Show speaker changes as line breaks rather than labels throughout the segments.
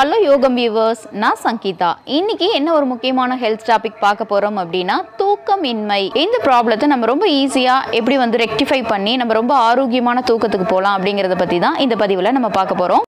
Hello யோகம் viewers, நான் சங்கீதா. இன்னைக்கு என்ன ஒரு முக்கியமான ஹெல்த் டாபிக் பார்க்க போறோம் அப்படின்னா தூக்கமின்மை. இந்த ப்ராப்ளத்தை நம்ம ரொம்ப ஈஸியா எப்படி ரெக்டிஃபை பண்ணி நம்ம ரொம்ப ஆரோக்கியமான தூக்கத்துக்கு போகலாம் அப்படிங்கறத பத்தி தான் இந்த பதிவுல நம்ம பார்க்க போறோம்.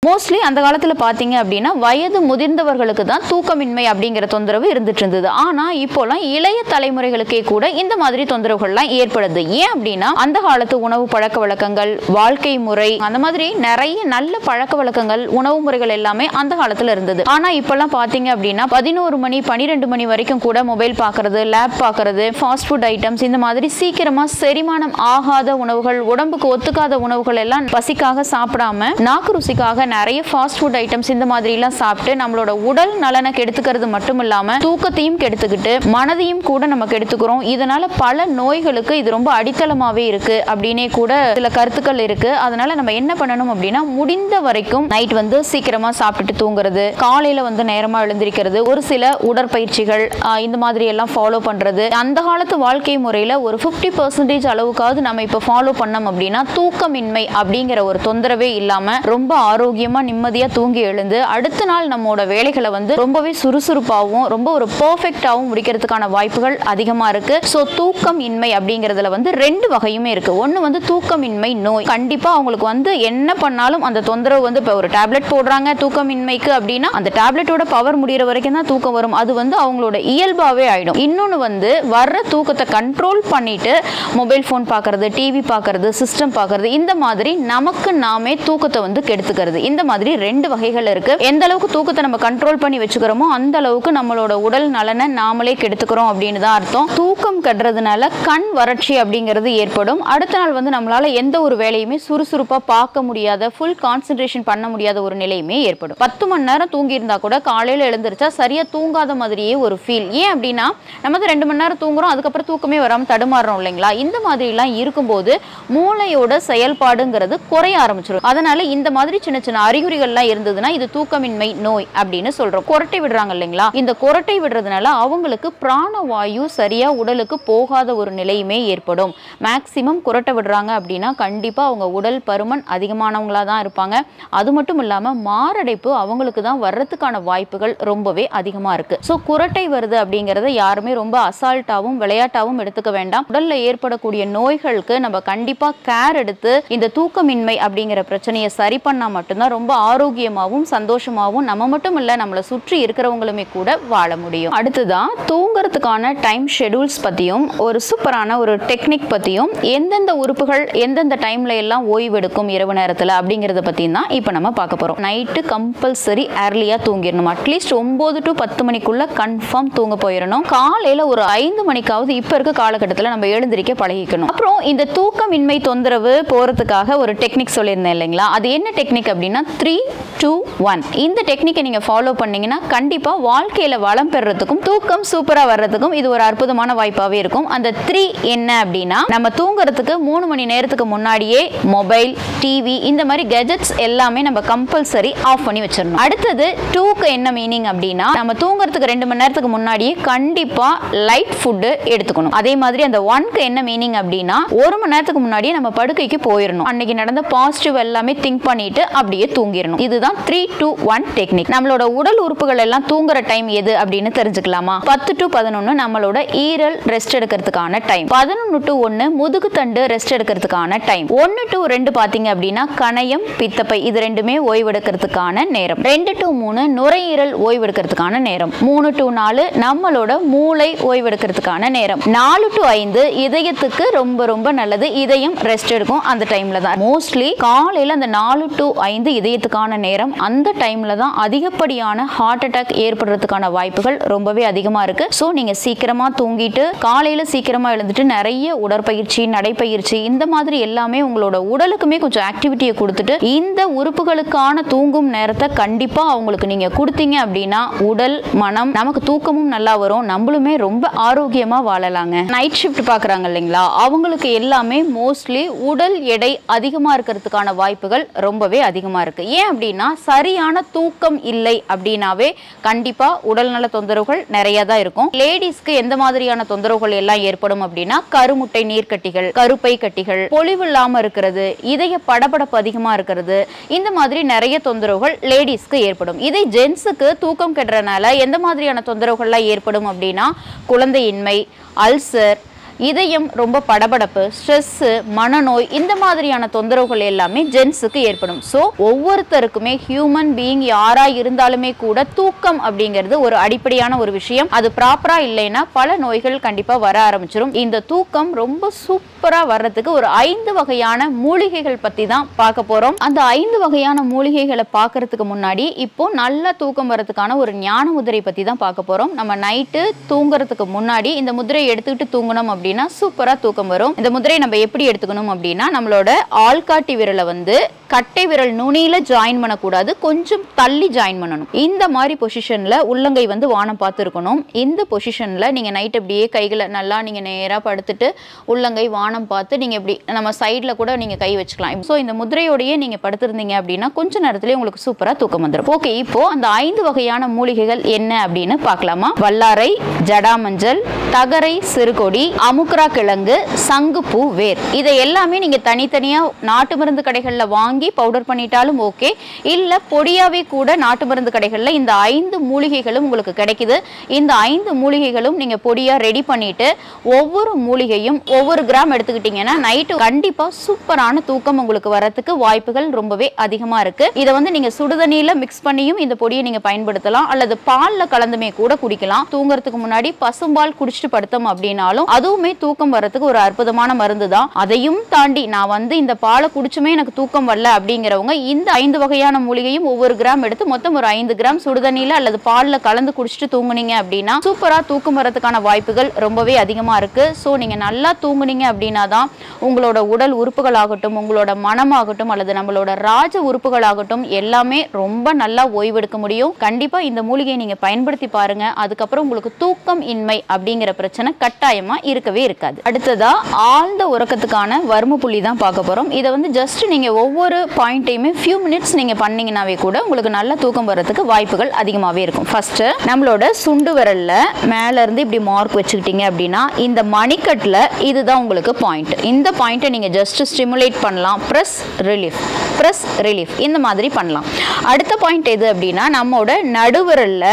மோஸ்ட்லி அந்த காலத்தில் பார்த்தீங்க அப்படின்னா வயது முதிர்ந்தவர்களுக்கு தான் தூக்கமின்மை அப்படிங்கிற தொந்தரவு இருந்துட்டு இருந்தது. ஆனால் இப்போலாம் இளைய தலைமுறைகளுக்கே கூட இந்த மாதிரி தொந்தரவுகள்லாம் ஏற்படுது. ஏன் அப்படின்னா அந்த காலத்து உணவு பழக்க வழக்கங்கள், வாழ்க்கை முறை, அந்த மாதிரி நிறைய நல்ல பழக்க வழக்கங்கள், உணவு முறைகள் எல்லாமே அந்த காலத்தில் இருந்தது. ஆனால் இப்போலாம் பார்த்தீங்க அப்படின்னா 11 மணி 12 மணி வரைக்கும் கூட மொபைல் பார்க்கறது, லேப் பார்க்கறது, ஃபாஸ்ட் ஃபுட் ஐட்டம்ஸ், இந்த மாதிரி சீக்கிரமாக செரிமானம் ஆகாத உணவுகள், உடம்புக்கு ஒத்துக்காத உணவுகள் எல்லாம் பசிக்காக சாப்பிடாம நாக்கு ருசிக்காக நிறைய ஃபாஸ்ட் ஃபுட் ஐட்டம்ஸ் இந்த மாதிரி எல்லாம் சாப்பிட்டு நம்மளோட உடல் நலனை கெடுத்துக்கிறது மட்டும் இல்லாம தூக்கத்தையும் கெடுத்துக்கிட்டு மனதையும் கூட நம்ம கெடுத்துக்கிறோம். இதனால பல நோய்களுக்கு இது ரொம்ப அடித்தளமாவே இருக்கு அப்படின்னே கூட சில கருத்துக்கள் இருக்கு. அதனால நம்ம என்ன பண்ணணும் அப்படின்னா முடிந்த வரைக்கும் நைட் சீக்கிரமா சாப்பிட்டுட்டு தூங்குறது, காலையில நேரமா எழுந்திருக்கிறது, ஒரு சில உடற்பயிற்சிகள் இந்த மாதிரி எல்லாம் ஃபாலோ பண்றது. அந்த காலத்து வாழ்க்கை முறையில ஒரு 50% அளவுக்காவது நம்ம இப்ப ஃபாலோ பண்ணோம் அப்படின்னா தூக்கமின்மை அப்படிங்கிற ஒரு தொந்தரவே இல்லாம ரொம்ப ஆரோக்கியமா நிம்மதியா தூங்கி எழுந்து அடுத்த நாள் நம்மோட வேலைகளை ரொம்பவே சுறுசுறுப்பாகவும் ரொம்ப ஒரு பெர்ஃபெக்ட்டாகவும் முடிக்கிறதுக்கான வாய்ப்புகள் அதிகமா இருக்கு. ஸோ தூக்கமின்மை அப்படிங்கிறதுல ரெண்டு வகையுமே இருக்கு. ஒன்று தூக்கமின்மை நோய். கண்டிப்பா அவங்களுக்கு என்ன பண்ணாலும் அந்த தொந்தரவு இப்போ ஒரு டேப்லெட் போடுறாங்க தூக்கமின்மைக்கு அப்படின்னா அந்த டேப்லெட்டோட பவர் முடிகிற வரைக்கும் தான் தூக்கம் வரும். அது அவங்களோட இயல்பாவே ஆயிடும். இன்னொன்று வர்ற தூக்கத்தை கண்ட்ரோல் பண்ணிட்டு மொபைல் ஃபோன் பார்க்கறது, டிவி பார்க்கறது, சிஸ்டம் பார்க்கறது, இந்த மாதிரி நமக்கு நாமே தூக்கத்தை கெடுத்துக்கிறது. இந்த மாதிரி ரெண்டு வகைகள் இருக்கு. எந்த அளவுக்கு தூக்கத்தை நம்ம கண்ட்ரோல் பண்ணி வச்சுக்கிறோமோ அந்த அளவுக்கு நம்மளோட உடல் நலனை நாமளே கெடுத்துக்கிறோம் அப்படின்னு தான் அர்த்தம். தூக்கம் கெடுறதுனால கண் வறட்சி அப்படிங்கிறது ஏற்படும். அடுத்த நாள் நம்மளால எந்த ஒரு வேலையுமே சுறுசுறுப்பா பார்க்க முடியாத, ஃபுல் கான்சென்ட்ரேஷன் பண்ண முடியாத ஒரு நிலையுமே ஏற்படும். 10 மணி நேரம் தூங்கி இருந்தா கூட காலையில எழுந்திருச்சா சரியா தூங்காத மாதிரியே ஒரு ஃபீல். ஏன் அப்படின்னா நம்ம 2 மணி நேரம் தூங்குறோம், அதுக்கப்புறம் தூக்கமே வராம தடுமாறுறோம் இல்லைங்களா? இந்த மாதிரி எல்லாம் இருக்கும்போது மூளையோட செயல்பாடுங்கிறது குறைய ஆரம்பிச்சிடும். அதனால இந்த மாதிரி சின்ன சின்ன அறிகுறிகள்லாம் இருந்ததுன்னா இது தூக்கமின்மை நோய் அப்படின்னு சொல்றோம். கொரட்டை விடுறாங்க இல்லைங்களா? இந்த கொரட்டை விடுறதுனால அவங்களுக்கு பிராணவாயு சரியா உடலுக்கு போகாத ஒரு நிலையுமே ஏற்படும். மேக்சிமம் கொரட்டை விடுறாங்க அப்படின்னா கண்டிப்பா அவங்க உடல் பருமன் அதிகமானவங்களா தான் இருப்பாங்க. அது மட்டும் இல்லாம மாரடைப்பு அவங்களுக்கு தான் வர்றதுக்கான வாய்ப்புகள் ரொம்பவே அதிகமா இருக்கு. ஸோ குரட்டை வருது அப்படிங்கறத யாருமே ரொம்ப அசால்ட்டாவும் விளையாட்டாவும் எடுத்துக்க வேண்டாம். உடல்ல ஏற்படக்கூடிய நோய்களுக்கு நம்ம கண்டிப்பா கேர் எடுத்து இந்த தூக்கமின்மை அப்படிங்கிற பிரச்சனையை சரி பண்ணா மட்டும்தான் ரொம்ப ஆரோக்கியமாகவும் சந்தோஷமாகவும் நம்ம மட்டும் இல்ல நம்மளை சுற்றி இருக்கிறவங்களுமே கூட வாழ முடியும். அடுத்ததான் தூங்குறதுக்கான டைம் ஷெட்யூல்ஸ் பத்தியும் ஒரு சூப்பரான ஒரு டெக்னிக் பத்தியும் எந்தெந்த உறுப்புகள் எந்தெந்த டைம்ல எல்லாம் ஓய்வு எடுக்கும் இரவு நேரத்துல அப்படிங்கறத பத்தியும் தான் இப்ப நம்ம பார்க்க போறோம். நைட்டு கம்பல்சரி ஏர்லியா தூங்கிடணும். அட்லீஸ்ட் 9 to 10 மணிக்குள்ள கன்ஃபார்ம் தூங்க போயிடணும். காலையில ஒரு 5 மணிக்காவது இப்ப இருக்க காலகட்டத்தில் நம்ம எழுந்திருக்க பழகிக்கணும். அப்புறம் இந்த தூக்கமின்மை தொந்தரவு போறதுக்காக ஒரு டெக்னிக் சொல்லியிருந்தேன் இல்லைங்களா? அது என்ன டெக்னிக் அப்படின்னா 3, 2, 1. இந்த டெக்னிக்கை நீங்க ஃபாலோ பண்ணீங்கன்னா கண்டிப்பா வாழ்க்கையில வளம் பெறறதுக்கும் தூக்கம் சூப்பரா வர்றதுக்கும் இது ஒரு அற்புதமான வாய்ப்பாவே இருக்கும். அந்த 3 என்ன அப்படின்னா நம்ம தூங்குறதுக்கு 3 மணி நேரத்துக்கு முன்னாடியே மொபைல், டிவி இந்த மாதிரி கெஜெட்ஸ் எல்லாமே நம்ம கம்பல்சரி ஆஃப் பண்ணி வச்சிடணும். அடுத்தது 2க்கு என்ன மீனிங் அப்படின்னா நம்ம தூங்குறதுக்கு 2 மணி நேரத்துக்கு முன்னாடியே கண்டிப்பா லைட் ஃபுட் எடுத்துக்கணும். அதே மாதிரி அந்த 1க்கு என்ன மீனிங் அப்படின்னா 1 மணி நேரத்துக்கு முன்னாடியே நம்ம படுக்கைக்கு போயிடணும். அன்னைக்கு நடந்த பாசிட்டிவ் எல்லாமே திங்க் பண்ணிட்டு அப்படியே தூங்கிடணும். இதுதான் 3, 2, 1 டெக்னிக். நம்மளோட உடல் உறுப்புகள் எல்லாம் தூங்குற டைம் எது அப்படின்னு தெரிஞ்சுக்கலாமா? 10 to 11 நம்மளோட ஈரல் ரெஸ்ட் எடுக்கிறதுக்கான டைம். 11 to 1 முதுகு தண்டு ரெஸ்ட் எடுக்கிறதுக்கான டைம். 1 to 2 பாத்தீங்க அப்படின்னா கணையம், பித்தப்பை இது ரெண்டுமே ஓய்வெடுக்கிறதுக்கான நேரம். 2 to 3 நுரையீரல் ஓய்வெடுக்கிறதுக்கான நேரம். 3 to 4 நம்மளோட மூளை ஓய்வெடுக்கிறதுக்கான நேரம். 4 to 5 இதயத்துக்கு ரொம்ப ரொம்ப நல்லது. இதயம் ரெஸ்ட் எடுக்கும் அந்த டைம்ல தான். மோஸ்ட்லி காலையில அந்த 4 to 5 இதயத்துக்கான நேரம். அந்த டைம்ல தான் அதிகப்படியான ஹார்ட் அட்டாக் ஏற்படுறதுக்கான வாய்ப்புகள் ரொம்பவே அதிகமா இருக்கு. ஸோ நீங்க சீக்கிரமா தூங்கிட்டு காலையில சீக்கிரமா எழுந்துட்டு நிறைய உடற்பயிற்சி, நடைப்பயிற்சி இந்த மாதிரி எல்லாமே உங்களோட உடலுக்குமே கொஞ்சம் ஆக்டிவிட்டியை கொடுத்துட்டு இந்த உறுப்புகளுக்கான தூங்கும் நேரத்தை கண்டிப்பா அவங்களுக்கு நீங்க கொடுத்தீங்க அப்படின்னா உடல் மனம் நமக்கு தூக்கமும் நல்லா வரும். நம்மளுமே ரொம்ப ஆரோக்கியமா வாழலாங்க. நைட் ஷிஃப்ட் பாக்குறாங்க இல்லைங்களா? அவங்களுக்கு எல்லாமே மோஸ்ட்லி உடல் எடை அதிகமா இருக்கிறதுக்கான வாய்ப்புகள் ரொம்பவே அதிகமா இருக்கு. ஏன் அப்படின்னா சரியான தூக்கம் இல்லை அப்படின்னாவே கண்டிப்பா உடல்நல தொந்தரவுகள் நிறைய தான் இருக்கும். லேடிஸ்க்கு எந்த மாதிரியான தொந்தரவுகள் எல்லாம் ஏற்படும் அப்படின்னா கருமுட்டை நீர்க்கட்டிகள், கருப்பை கட்டிகள், பொலிவு இல்லாம இருக்கிறது, இதய படபடப்பு அதிகமா இருக்கிறது, இந்த மாதிரி நிறைய தொந்தரவுகள் லேடிஸ்க்கு ஏற்படும். இதை ஜென்ஸுக்கு தூக்கம் கெடுறதுனால எந்த மாதிரியான தொந்தரவுகள்லாம் ஏற்படும் அப்படின்னா குழந்தையின்மை, அல்சர், இதயம் ரொம்ப படபடப்பு, ஸ்ட்ரெஸ், மனநோய், இந்த மாதிரியான தொந்தரவுகள் எல்லாமே ஜென்ஸுக்கு ஏற்படும். ஸோ ஒவ்வொருத்தருக்குமே ஹியூமன் பீயிங் யாரா இருந்தாலுமே கூட தூக்கம் அப்படிங்கிறது ஒரு அடிப்படையான ஒரு விஷயம். அது ப்ராப்பரா இல்லைன்னா பல நோய்கள் கண்டிப்பா வர ஆரம்பிச்சிடும். இந்த தூக்கம் ரொம்ப சூப்பரா வர்றதுக்கு ஒரு 5 வகையான மூலிகைகள் பத்தி தான் பார்க்க போறோம். அந்த 5 வகையான மூலிகைகளை பார்க்கறதுக்கு முன்னாடி இப்போ நல்ல தூக்கம் வர்றதுக்கான ஒரு ஞான முதிரை பத்தி தான் பார்க்க போறோம். நம்ம நைட்டு தூங்குறதுக்கு முன்னாடி இந்த முதிரையை எடுத்துக்கிட்டு தூங்கணும் அப்படின்னா சூப்பரா தூக்கம் வரும். இந்த முதிரையை நம்ம எப்படி எடுத்துக்கணும் அப்படின்னா நம்மளோட ஆள்காட்டி விரலை வந்து கட்டை விரல் நுனியில ஜாயின் பண்ணக்கூடாது, கொஞ்சம் தள்ளி ஜாயின் பண்ணணும். இந்த மாதிரி பொசிஷன்ல உள்ளங்கை வந்து வானம் பார்த்து இருக்கணும். இந்த பொசிஷன்ல நீங்க நைட் அப்படியே கைகளை நல்லா நீங்க நேரா படுத்துட்டு உள்ளங்கை வானம் பார்த்து நீங்க இப்படி நம்ம சைட்ல கூட நீங்க கை வச்சுக்கலாம். ஸோ இந்த முதிரையோடையே நீங்க படுத்திருந்தீங்க அப்படின்னா கொஞ்ச நேரத்திலேயே உங்களுக்கு சூப்பரா தூக்கம் வந்துடும். ஓகே, இப்போ அந்த 5 வகையான மூலிகைகள் என்ன அப்படின்னு பார்க்கலாமா? வல்லாரை, ஜடாமஞ்சள், தகரை சிறுகொடி, அமுக்ரா கிழங்கு, சங்குப்பூ வேர், இதை எல்லாமே நீங்க தனித்தனியா நாட்டு மருந்து கடைகள்ல வாங்கி பவுடர் பண்ணிட்டாலும் ஓகே, இல்ல பொடியாவே கூட நாட்டு மருந்து கடைகள்ல இந்த 5 மூலிகைகளும் உங்களுக்கு கிடைக்குது. இந்த 5 மூலிகைகளும் நீங்க பொடியா ரெடி பண்ணிட்டு ஒவ்வொரு மூலிகையும் ஒவ்வொரு கிராம் எடுத்துக்கிட்டீங்கன்னா நைட்டு கண்டிப்பா சூப்பரான தூக்கம் உங்களுக்கு வரதுக்கு வாய்ப்புகள் ரொம்பவே அதிகமா இருக்கு. இதை வந்து நீங்க சுடுதண்ணியில மிக்ஸ் பண்ணியும் இந்த பொடியை நீங்க பயன்படுத்தலாம், அல்லது பால்ல கலந்துமே கூட குடிக்கலாம். தூங்குறதுக்கு முன்னாடி பசும்பால் குடிச்சிட்டு படுத்தோம் அப்படின்னாலும் அதுவுமே தூக்கம் வரதுக்கு ஒரு அற்புதமான மருந்து தான். அதையும் தாண்டி நான் வந்து இந்த பாலை குடிச்சுமே எனக்கு தூக்கம் வரல அப்படிங்கிறவங்க இந்த 5 வகையான மூலிகையும் ஒவ்வொரு கிராம் எடுத்து மொத்தம் ஒரு 5 கிராம் சுடுதண்ணியில அல்லது பால்ல கலந்து குடிச்சிட்டு தூங்குனீங்க அப்படின்னா சூப்பரா தூக்கம் வரதுக்கான வாய்ப்புகள் ரொம்பவே அதிகமா இருக்கு. ஸோ நீங்க நல்லா தூங்குனீங்க அப்படின்னா தான் உங்களோட உடல் உறுப்புகள் ஆகட்டும், உங்களோட மனமாகட்டும், அல்லது நம்மளோட ராஜ உறுப்புகள் ஆகட்டும் எல்லாமே ரொம்ப நல்லா ஓய்வெடுக்க முடியும். கண்டிப்பா இந்த மூலிகையை நீங்க பயன்படுத்தி பாருங்க. அதுக்கப்புறம் உங்களுக்கு தூக்கம் இன்மை அப்படிங்கிற பிரச்சனை கட்டாயமா இருக்கவே இருக்காது. அடுத்ததா ஆழ்ந்த உறக்கத்துக்கான வர்ம புள்ளி தான் பார்க்க போறோம். இதை வந்து ஜஸ்ட் நீங்க ஒவ்வொரு பாயிண்டையுமே ஃபியூ மினிட்ஸ் நீங்க பண்ணீங்கன்னாவே கூட உங்களுக்கு நல்ல தூக்கம் வரதுக்கு வாய்ப்புகள் அதிகமாகவே இருக்கும். ஃபர்ஸ்ட் நம்மளோட சுண்டு விரல்ல மேல இருந்து இப்படி மார்க் வச்சுக்கிட்டீங்க அப்படின்னா இந்த மணிக்கட்டுல இதுதான் உங்களுக்கு பாயிண்ட். இந்த பாயிண்ட்டை நீங்க ஜஸ்ட் ஸ்டிமுலேட் பண்ணலாம். பிரஸ் ரிலீஃப், பிரஸ் ரிலீஃப், இந்த மாதிரி பண்ணலாம். அடுத்த பாயிண்ட் எது அப்படின்னா நம்மளோட நடுவிரல்ல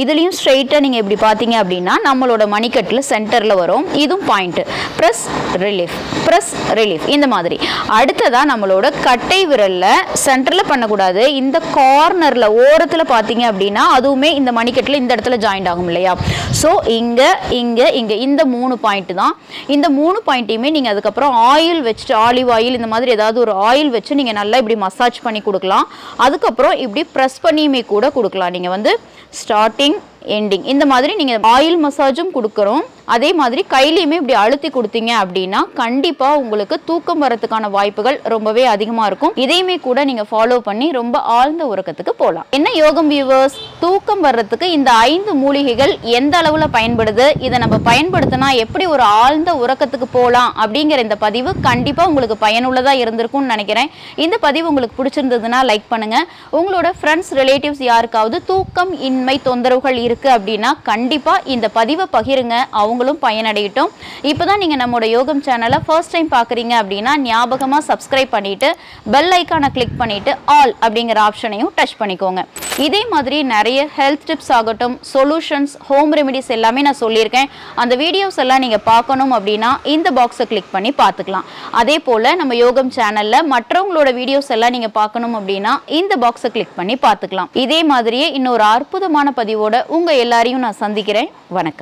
இதுலயும் ஸ்ட்ரெயிட்டா நீங்க இப்படி பார்த்தீங்க அப்படின்னா நம்மளோட மணிக்கட்டுல சென்டர்ல வரும். இதுவும் point. Press relief, press relief, இந்த மாதிரி. அடுத்ததா நம்மளோட கட்டை விரல்ல சென்டர்ல பண்ணக்கூடாது, இந்த கார்னர்ல ஓரத்துல பார்த்தீங்க அப்படின்னா அதுவுமே இந்த மணிக்கட்டுல இந்த இடத்துல ஜாயிண்ட் ஆகும் இல்லையா? ஸோ இங்க இங்க இங்க இந்த 3 பாயிண்ட் தான். இந்த 3 பாயிண்ட்டையுமே நீங்க அதுக்கப்புறம் ஆயில் வச்சுட்டு, ஆலிவ் ஆயில் இந்த மாதிரி ஏதாவது ஒரு ஆயில் வச்சு நீங்க நல்லா இப்படி மசாஜ் பண்ணி கொடுக்கலாம். அதுக்கப்புறம் இப்படி ப்ரெஸ் பண்ணியுமே கூட கொடுக்கலாம். நீங்க வந்து ஸ்டார்டிங் எண்டிங் இந்த மாதிரி நீங்க ஆயில் மசாஜும் கொடுக்குறோம். அதே மாதிரி கையிலையுமே இப்படி அழுத்தி கொடுத்தீங்க அப்படின்னா கண்டிப்பா உங்களுக்கு தூக்கம் வரதுக்கான வாய்ப்புகள் ரொம்பவே அதிகமா இருக்கும். இதையுமே கூட நீங்க ஃபாலோ பண்ணி ரொம்ப ஆழ்ந்த உறக்கத்துக்கு போகலாம். என்ன யோகம் வியூவர்ஸ், தூக்கம் வர்றதுக்கு இந்த 5 மூலிகைகள் எந்த அளவுல பயன்படுது, இதை நம்ம பயன்படுத்தினா எப்படி ஒரு ஆழ்ந்த உறக்கத்துக்கு போகலாம் அப்படிங்கிற இந்த பதிவு கண்டிப்பா உங்களுக்கு பயனுள்ளதா இருந்திருக்கும்னு நினைக்கிறேன். இந்த பதிவு உங்களுக்கு பிடிச்சிருந்ததுன்னா லைக் பண்ணுங்க. உங்களோட ஃப்ரெண்ட்ஸ், ரிலேட்டிவ்ஸ் யாருக்காவது தூக்கம் இன்மை தொந்தரவுகள் இருக்கு அப்படின்னா கண்டிப்பா இந்த பதிவை பகிருங்க, அவங்களும் பயனடையட்டும். இப்போதான் நீங்க நம்மளோட யோகம் சேனலை ஃபர்ஸ்ட் டைம் பார்க்குறீங்க அப்படின்னா ஞாபகமா சப்ஸ்கிரைப் பண்ணிட்டு பெல் ஐக்கானை கிளிக் பண்ணிட்டு ஆல் அப்படிங்கிற ஆப்ஷனையும் டச் பண்ணிக்கோங்க. இதே மாதிரி நிறைய ஹெல்த் டிப்ஸ் ஆகட்டும், சொல்யூஷன்ஸ், ஹோம் ரெமிடிஸ் எல்லாமே நான் சொல்லியிருக்கேன். அந்த வீடியோஸ் எல்லாம் நீங்க பார்க்கணும் அப்படின்னா இந்த பாக்ஸை கிளிக் பண்ணி பார்த்துக்கலாம். அதே போல நம்ம யோகம் சேனல்ல மற்றவங்களோட வீடியோஸ் எல்லாம் நீங்க பார்க்கணும் அப்படின்னா இந்த பாக்ஸை கிளிக் பண்ணி பார்த்துக்கலாம். இதே மாதிரியே இன்னொரு அற்புதமான பதிவோட உங்க எல்லாரையும் நான் சந்திக்கிறேன். வணக்கம்.